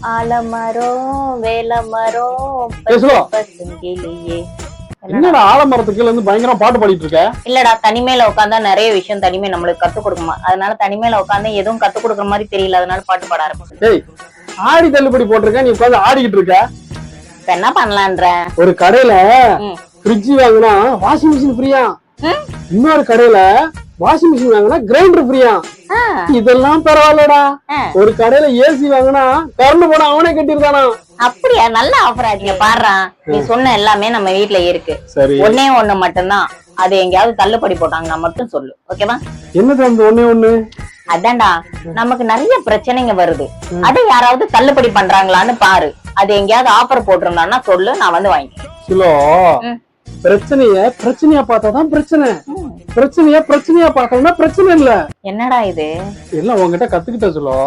ஆலமரம் வேலமரம் பேசுவா. பசுங்கிளியே. என்னடா ஆலமரத்துக்கு கீழ இருந்து பயங்கரமா பாட்டு பாடிட்டு இருக்க? இல்லடா, தனிமையில உட்காந்தா நிறைய விஷயம் தனிமை நம்மளுக்கு கத்து கொடுக்குமா, அதனால தனிமையில உட்காந்து எதுவும் கத்து கொடுக்குற மாதிரி தெரியல, அதனால பாட்டு பாட ஆரம்பிச்சு. டேய், ஆடி தள்ளுபடி போட்டிருக்க, நீ உட்காந்து ஆடிக்கிட்டு இருக்க. இப்ப என்ன பண்ணலான்ற? ஒரு கடையில ஃப்ரிட்ஜ் வாங்கினா வாஷிங் மிஷின் ஃப்ரீயா, இன்னொரு கடையில வாஷிங் மிஷின் வாங்கினா கிரைண்டர் ஃப்ரீயா. இதெல்லாம் பரவாயில்லடா. ஒரு கடையில ஏசி வாங்கினா கரண்ட் போனா அவனே கட்டிருக்கானா. அப்படியா? நல்ல ஆஃபர் ஆச்சுங்க பாடுறான். நீ சொன்ன எல்லாமே நம்ம வீட்டுல இருக்கு. ஒன்னே ஒண்ணு மட்டும்தான், அது எங்கேயாவது தள்ளுபடி போட்டாங்கன்னா மட்டும் சொல்லு, ஓகேவா? என்னது அந்த ஒண்ணே ஒண்ணு? அதான்டா, நமக்கு நிறைய பிரச்சனைங்க வருது, அதை யாராவது தள்ளுபடி பண்றாங்களான்னு பாரு. அது எங்கேயாவது ஆஃபர் போட்டிருந்தான்னா சொல்லு, நான் வந்து வாங்கிக்கிறேன். சிலோ, பிரச்சனையா பார்த்தாதான் பிரச்சனை, பிரச்சனையா பார்த்தோம்னா பிரச்சனை இல்ல. என்னடா இது? எல்லாம் உங்ககிட்ட கத்துக்கிட்ட சொல்லோ.